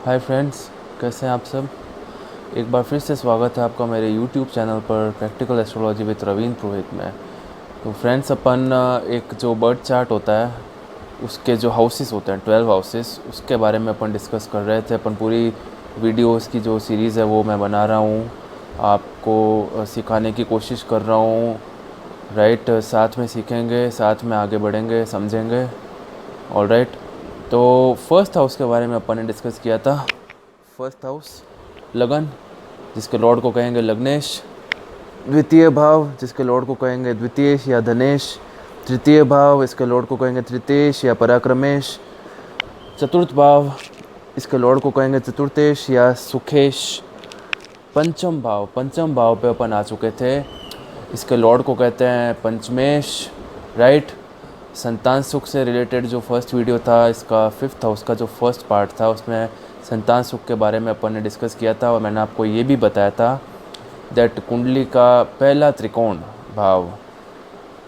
Hi friends, कैसे हैं आप सब। एक बार फिर से स्वागत है आपका मेरे यूट्यूब चैनल पर प्रैक्टिकल एस्ट्रोलॉजी विद रवीन पुरोहित में। तो फ्रेंड्स, अपन एक जो बर्थ चार्ट होता है उसके जो हाउसेस होते हैं 12 हाउसेस, उसके बारे में अपन डिस्कस कर रहे थे। अपन पूरी वीडियोस की जो सीरीज़ है वो मैं बना रहा हूँ, आपको सिखाने की कोशिश कर रहा हूँ। राइट, साथ में सीखेंगे, साथ में आगे बढ़ेंगे, समझेंगे। ऑलराइट, तो फर्स्ट हाउस के बारे में अपन ने डिस्कस किया था। फर्स्ट हाउस लगन, जिसके लॉर्ड को कहेंगे लग्नेश। द्वितीय भाव, जिसके लॉर्ड को कहेंगे द्वितीयेश या धनेश। तृतीय भाव, इसके लॉर्ड को कहेंगे तृतीयेश या पराक्रमेश। चतुर्थ भाव, इसके लॉर्ड को कहेंगे चतुर्थेश या सुखेश। पंचम भाव पे अपन आ चुके थे, इसके लॉर्ड को कहते हैं पंचमेश। राइट, संतान सुख से रिलेटेड जो फर्स्ट वीडियो था, इसका फिफ्थ हाउस का जो फर्स्ट पार्ट था, उसमें संतान सुख के बारे में अपन ने डिस्कस किया था। और मैंने आपको ये भी बताया था दैट कुंडली का पहला त्रिकोण भाव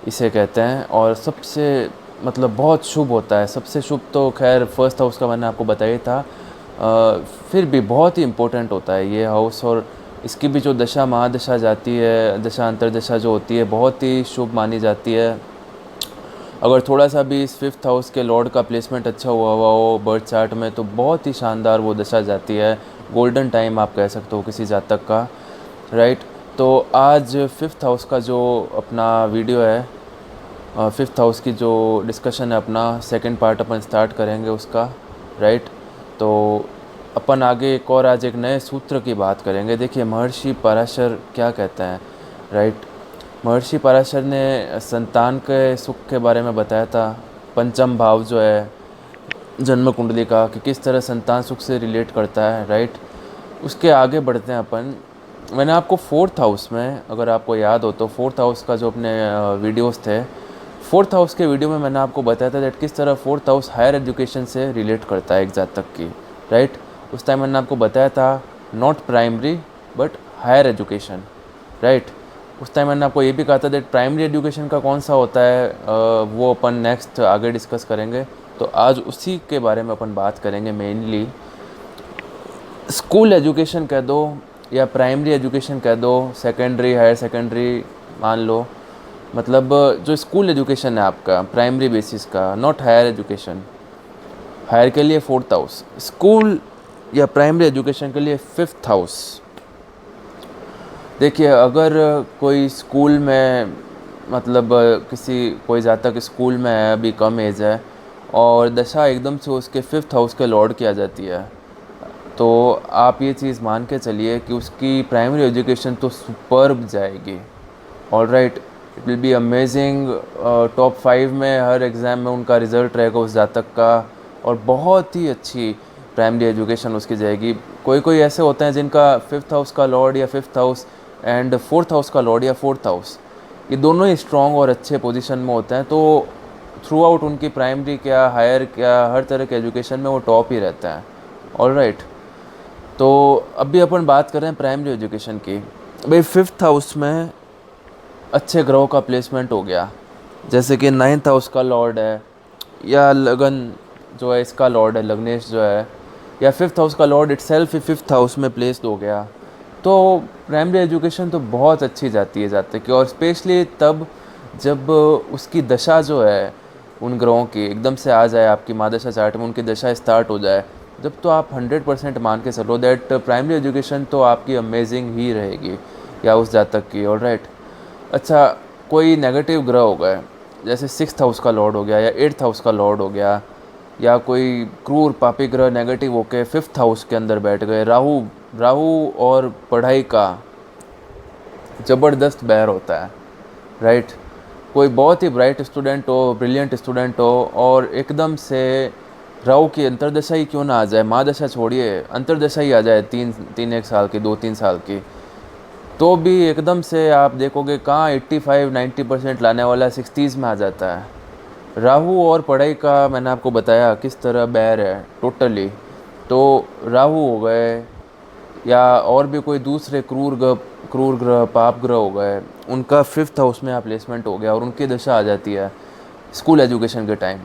इसे कहते हैं, और सबसे बहुत शुभ होता है। सबसे शुभ तो खैर फर्स्ट हाउस का मैंने आपको बताया था, फिर भी बहुत ही इम्पोर्टेंट होता है ये हाउस। और इसकी भी जो दशा महादशा जाती है, दशा अंतरदशा जो होती है, बहुत ही शुभ मानी जाती है। अगर थोड़ा सा भी इस फिफ्थ हाउस के लॉर्ड का प्लेसमेंट अच्छा हुआ हो बर्थ चार्ट में, तो बहुत ही शानदार वो दशा जाती है। गोल्डन टाइम आप कह सकते हो किसी जातक का। राइट, तो आज फिफ्थ हाउस का जो अपना वीडियो है, फिफ्थ हाउस की जो डिस्कशन है, अपना सेकंड पार्ट अपन स्टार्ट करेंगे उसका। राइट, तो अपन आगे एक और आज एक नए सूत्र की बात करेंगे। देखिए, महर्षि पराशर क्या कहते हैं। राइट, महर्षि पराशर ने संतान के सुख के बारे में बताया था। पंचम भाव जो है जन्म कुंडली का, कि किस तरह संतान सुख से रिलेट करता है। राइट, उसके आगे बढ़ते हैं अपन। मैंने आपको फोर्थ हाउस में, अगर आपको याद हो तो, फोर्थ हाउस का जो अपने वीडियोस थे, फोर्थ हाउस के वीडियो में मैंने आपको बताया था दैट किस तरह फोर्थ हाउस हायर एजुकेशन से रिलेट करता है एक जातक की। राइट, उस टाइम मैंने आपको बताया था not primary but higher education. Right, उस टाइम मैंने आपको ये भी कहा था दैट प्राइमरी एजुकेशन का कौन सा होता है, वो अपन नेक्स्ट आगे डिस्कस करेंगे। तो आज उसी के बारे में अपन बात करेंगे मेनली। स्कूल एजुकेशन कह दो या प्राइमरी एजुकेशन कह दो, सेकेंडरी हायर सेकेंडरी मान लो, जो स्कूल एजुकेशन है आपका प्राइमरी बेसिस का, नॉट हायर एजुकेशन। हायर के लिए फोर्थ हाउस, स्कूल या प्राइमरी एजुकेशन के लिए फिफ्थ हाउस। देखिए, अगर कोई स्कूल में किसी कोई जातक स्कूल में है, अभी कम एज है, और दशा एकदम से उसके फिफ्थ हाउस के लॉर्ड की आ जाती है, तो आप ये चीज़ मान के चलिए कि उसकी प्राइमरी एजुकेशन तो सुपर्ब जाएगी। Alright, it will be amazing. Top 5 में हर एग्ज़ाम में उनका रिज़ल्ट रहेगा उस जातक का, और बहुत ही अच्छी प्राइमरी एजुकेशन उसकी जाएगी। कोई कोई ऐसे होते हैं जिनका फिफ्थ हाउस का लॉर्ड या fifth house and fourth house का लॉर्ड या फोर्थ हाउस, ये दोनों ही स्ट्रॉन्ग और अच्छे पोजीशन में होते हैं, तो थ्रू आउट उनकी प्राइमरी क्या हायर क्या हर तरह के एजुकेशन में वो टॉप ही रहता है। ऑलराइट, तो अभी अपन बात कर रहे हैं प्राइमरी एजुकेशन की। भाई, फिफ्थ हाउस में अच्छे ग्रहों का प्लेसमेंट हो गया, जैसे कि नाइन्थ हाउस का लॉर्ड है, या लगन जो है इसका लॉर्ड है लग्नेश जो है, या फिफ्थ हाउस का लॉर्ड इटसेल्फ ही फिफ्थ हाउस में प्लेस्ड हो गया, तो प्राइमरी एजुकेशन तो बहुत अच्छी जाती है जाते कि। और स्पेशली तब जब उसकी दशा जो है उन ग्रहों की एकदम से आ जाए आपकी मादशा चार्ट में, उनकी दशा स्टार्ट हो जाए जब, तो आप 100% मान के चलो दैट प्राइमरी एजुकेशन तो आपकी अमेजिंग ही रहेगी या उस जातक की। ऑलराइट, अच्छा, कोई नेगेटिव ग्रह हो गए, जैसे सिक्स्थ हाउस का लॉर्ड हो गया या एट्थ हाउस का लॉर्ड हो गया, या कोई क्रूर पापी ग्रह नेगेटिव होके फिफ्थ हाउस के अंदर बैठ गए। राहु राहु और पढ़ाई का ज़बरदस्त बैर होता है। राइट, कोई बहुत ही ब्राइट स्टूडेंट हो, ब्रिलियंट स्टूडेंट हो, और एकदम से राहु की अंतर्दशा ही क्यों ना आ जाए, महादशा छोड़िए, अंतर्दशा ही आ जाए, तीन एक साल की, 2-3 साल की, तो भी एकदम से आप देखोगे कहाँ 85-90% लाने वाला 60s में आ जाता है। राहु और पढ़ाई का मैंने आपको बताया किस तरह बैर है टोटली। तो राहु हो गए या और भी कोई दूसरे क्रूर ग्रह पाप ग्रह हो गए, उनका फिफ्थ हाउस में प्लेसमेंट हो गया और उनकी दशा आ जाती है स्कूल एजुकेशन के टाइम,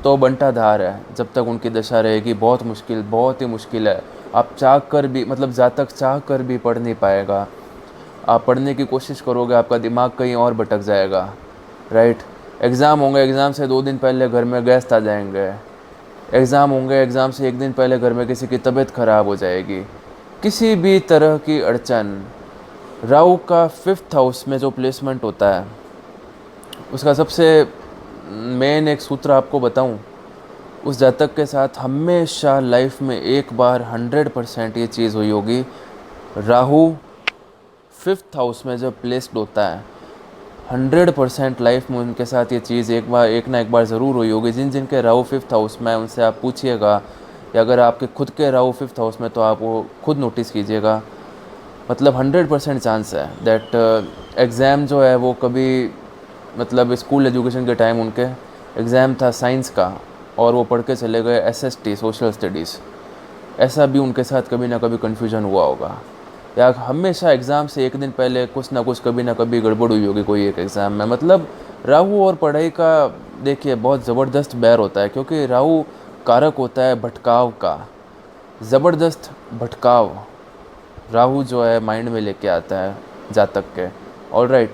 तो बंटा धार है। जब तक उनकी दशा रहेगी बहुत मुश्किल, बहुत ही मुश्किल है आप चाह कर भी मतलब जातक चाह कर भी पढ़ नहीं पाएगा। आप पढ़ने की कोशिश करोगे, आपका दिमाग कहीं और भटक जाएगा, राइट। एग्ज़ाम होंगे, एग्ज़ाम से 2 दिन पहले घर में गेस्ट आ जाएंगे। एग्ज़ाम होंगे, एग्ज़ाम से 1 दिन पहले घर में किसी की तबीयत ख़राब हो जाएगी। किसी भी तरह की अड़चन, राहु का 5th हाउस में जो प्लेसमेंट होता है उसका सबसे मेन एक सूत्र आपको बताऊं, उस जातक के साथ हमेशा लाइफ में एक बार 100% ये चीज़ हुई होगी। राहु 5th हाउस में जब प्लेस्ड होता है 100% लाइफ में उनके साथ ये चीज़ एक ना एक बार ज़रूर हुई होगी। जिन जिनके राहु 5th हाउस में उनसे आप पूछिएगा, या अगर आपके खुद के राहु 5th हाउस में तो आप वो खुद नोटिस कीजिएगा। मतलब 100% चांस है दैट एग्ज़ाम जो है वो कभी, मतलब स्कूल एजुकेशन के टाइम उनके एग्ज़ाम था साइंस का और वो पढ़ के चले गए SST सोशल स्टडीज़, ऐसा भी उनके साथ कभी ना कभी कन्फ्यूजन हुआ होगा। या हमेशा एग्ज़ाम से 1 दिन पहले कुछ ना कुछ कभी ना कभी गड़बड़ हुई होगी कोई एक एग्ज़ाम में। मतलब राहु और पढ़ाई का देखिए बहुत ज़बरदस्त बैर होता है, क्योंकि राहु कारक होता है भटकाव का, ज़बरदस्त भटकाव राहु जो है माइंड में लेके आता है जातक के। ऑलराइट,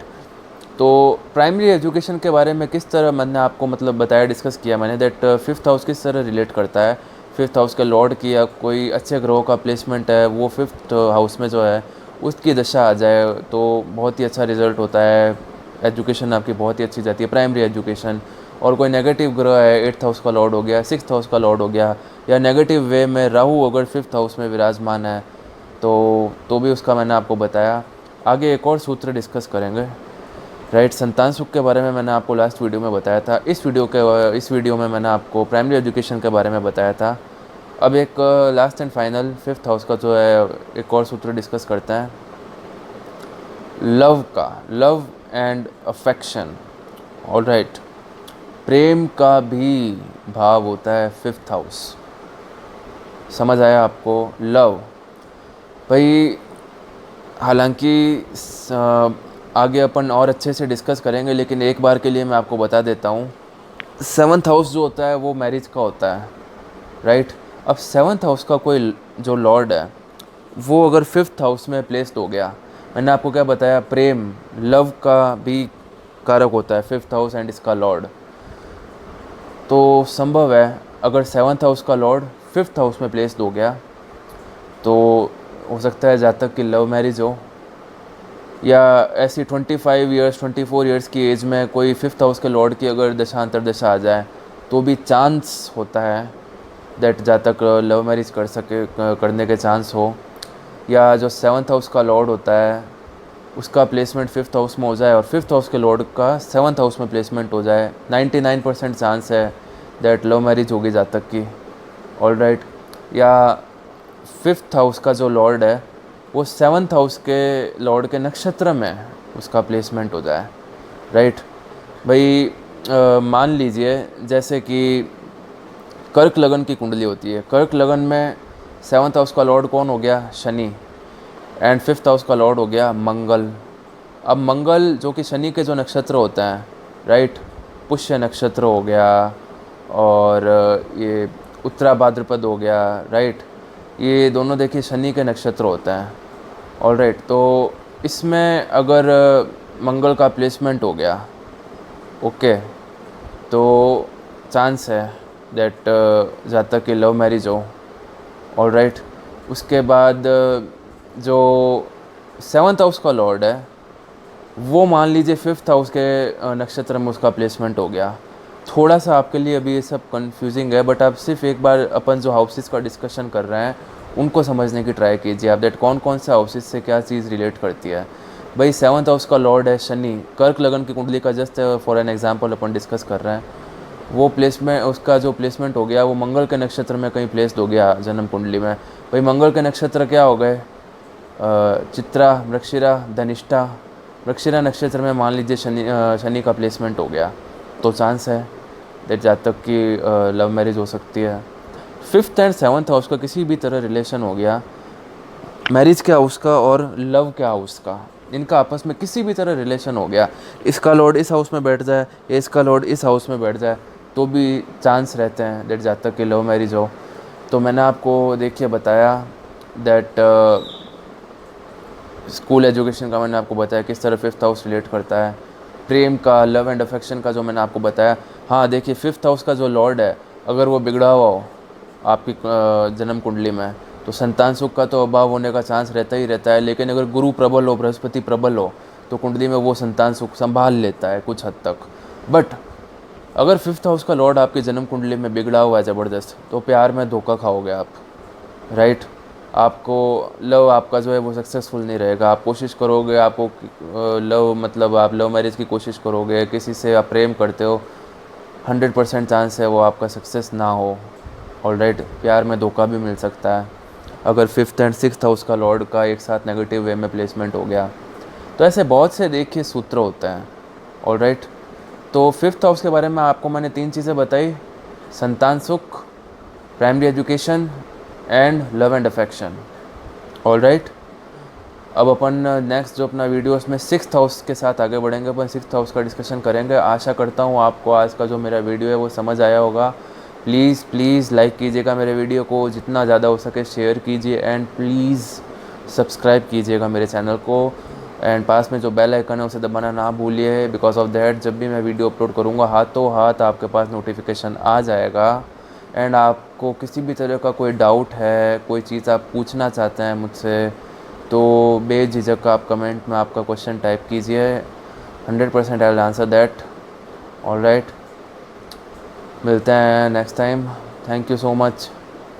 तो प्राइमरी एजुकेशन के बारे में किस तरह मैंने आपको मतलब बताया, डिस्कस किया मैंने दैट 5th हाउस किस तरह रिलेट करता है। 5th हाउस के लॉर्ड की या कोई अच्छे ग्रहों का प्लेसमेंट है वो 5th हाउस में जो है उसकी दशा आ जाए तो बहुत ही अच्छा रिजल्ट होता है, एजुकेशन आपकी बहुत ही अच्छी जाती है, प्राइमरी एजुकेशन। और कोई नेगेटिव ग्रह है, 8th हाउस का लॉर्ड हो गया, 6th हाउस का लॉर्ड हो गया, या नेगेटिव वे में राहु अगर 5th हाउस में विराजमान है तो भी उसका मैंने आपको बताया। आगे एक और सूत्र डिस्कस करेंगे, राइट। संतान सुख के बारे में मैंने आपको लास्ट वीडियो में बताया था। इस वीडियो में मैंने आपको प्राइमरी एजुकेशन के बारे में बताया था। अब एक last and final 5th house का जो है एक और सूत्र डिस्कस करते हैं, लव का, लव एंड अफेक्शन। ऑलराइट, प्रेम का भी भाव होता है 5th हाउस। समझ आया आपको? लव भाई, हालांकि आगे अपन और अच्छे से डिस्कस करेंगे, लेकिन एक बार के लिए मैं आपको बता देता हूँ 7th हाउस जो होता है वो मैरिज का होता है, राइट। अब 7th हाउस का कोई जो लॉर्ड है वो अगर 5th हाउस में प्लेस्ड हो गया, मैंने आपको क्या बताया, प्रेम लव का भी कारक होता है 5th हाउस एंड इसका लॉर्ड। तो संभव है अगर 7th हाउस का लॉर्ड 5th हाउस में प्लेस्ड हो गया तो हो सकता है जातक की लव मैरिज हो, या ऐसी 25 ईयर्स 24 ईयर्स की एज में कोई 5th हाउस के लॉर्ड की अगर दशांतर दशा आ जाए तो भी चांस होता है दैट जातक लव मैरिज करने के चांस हो। या जो 7th हाउस का लॉर्ड होता है उसका प्लेसमेंट 5th हाउस में हो जाए और 5th हाउस के लॉर्ड का 7th हाउस में प्लेसमेंट हो जाए, 99% चांस है दैट लव मैरिज होगी जातक की। ऑलराइट, या 5th हाउस का जो लॉर्ड है वो 7th हाउस के लॉर्ड के नक्षत्र में उसका प्लेसमेंट हो जाए, राइट। भाई मान लीजिए जैसे कि कर्क लगन की कुंडली होती है, कर्क लगन में 7th हाउस का लॉर्ड कौन हो गया? शनि, एंड 5th हाउस का लॉर्ड हो गया मंगल। अब मंगल जो कि शनि के जो नक्षत्र होते हैं, राइट, पुष्य नक्षत्र हो गया और ये उत्तरा भाद्रपद हो गया, राइट, ये दोनों देखिए शनि के नक्षत्र होते हैं। ऑलराइट, तो इसमें अगर मंगल का प्लेसमेंट हो गया, ओके, तो चांस है दैट जातक की लव मैरिज हो। ऑलराइट, उसके बाद जो 7th हाउस का लॉर्ड है वो मान लीजिए 5th हाउस के नक्षत्र में उसका प्लेसमेंट हो गया। थोड़ा सा आपके लिए अभी ये सब कंफ्यूजिंग है, बट आप सिर्फ एक बार अपन जो हाउसेस का डिस्कशन कर रहे हैं उनको समझने की ट्राई कीजिए आप, दैट कौन कौन से हाउसेस से क्या चीज़ रिलेट करती है। भाई 7th हाउस का लॉर्ड है शनि, कर्क लगन की कुंडली का just for an example upon discuss कर रहे हैं, वो प्लेसमेंट, उसका जो प्लेसमेंट हो गया वो मंगल के नक्षत्र में कहीं प्लेस्ड हो गया जन्म कुंडली में। भाई मंगल के नक्षत्र क्या हो गए? चित्रा, मृगशिरा, धनिष्ठा। मृगशिरा नक्षत्र में मान लीजिए शनि का प्लेसमेंट हो गया तो चांस है दैट जातक की लव मैरिज हो सकती है। 5th एंड 7th हाउस का किसी भी तरह रिलेशन हो गया, मैरिज के हाउस का और लव के हाउस का, इनका आपस में किसी भी तरह रिलेशन हो गया, इसका लॉर्ड इस हाउस में बैठ जाए या इसका लॉर्ड इस हाउस में बैठ जाए तो भी चांस रहते हैं दैट जातक की लव मैरिज हो। तो मैंने आपको देखिए बताया दैट स्कूल एजुकेशन का मैंने आपको बताया किस तरह फिफ्थ हाउस रिलेट करता है, प्रेम का, लव एंड अफेक्शन का जो मैंने आपको बताया। हाँ देखिए, फिफ्थ हाउस का जो लॉर्ड है अगर वो बिगड़ा हुआ हो आपकी जन्म कुंडली में, तो संतान सुख का तो अभाव होने का चांस रहता ही रहता है। लेकिन अगर गुरु प्रबल हो, बृहस्पति प्रबल हो, तो कुंडली में वो संतान सुख संभाल लेता है कुछ हद तक। बट अगर फिफ्थ हाउस का लॉर्ड आपकी जन्म कुंडली में बिगड़ा हुआ है ज़बरदस्त, तो प्यार में धोखा खाओगे आप, राइट। आपको लव आपका जो है वो सक्सेसफुल नहीं रहेगा। आप कोशिश करोगे, आपको लव मतलब आप लव मैरिज की कोशिश करोगे, किसी से आप प्रेम करते हो, 100% चांस है वो आपका सक्सेस ना हो। ऑलराइट, प्यार में धोखा भी मिल सकता है अगर फिफ्थ एंड सिक्स्थ हाउस का लॉर्ड का एक साथ नेगेटिव वे में प्लेसमेंट हो गया। तो ऐसे बहुत से देखिए सूत्र होते हैं। ऑलराइट, तो फिफ्थ हाउस के बारे में आपको मैंने 3 चीज़ें बताई, संतान सुख, primary education and love and affection. Alright, अब अपन नेक्स्ट जो अपना वीडियो उसमें सिक्स्थ हाउस के साथ आगे बढ़ेंगे, अपन सिक्स्थ हाउस का डिस्कशन करेंगे। आशा करता हूँ आपको आज का जो मेरा वीडियो है वो समझ आया होगा। प्लीज़ प्लीज़ लाइक कीजिएगा मेरे वीडियो को, जितना ज़्यादा हो सके शेयर कीजिए, एंड प्लीज़ सब्सक्राइब कीजिएगा मेरे चैनल को, एंड पास में जो बेल आइकन है उसे दबाना ना भूलिए। बिकॉज ऑफ दैट जब भी मैं वीडियो अपलोड करूँगा हाथों हाथ आपके पास नोटिफिकेशन आ जाएगा। एंड आपको किसी भी तरह का कोई डाउट है, कोई चीज़ आप पूछना चाहते हैं मुझसे, तो बेझिझक आप कमेंट में आपका क्वेश्चन टाइप कीजिए, 100% I will answer that. Alright, मिलते हैं next time. Thank you so much.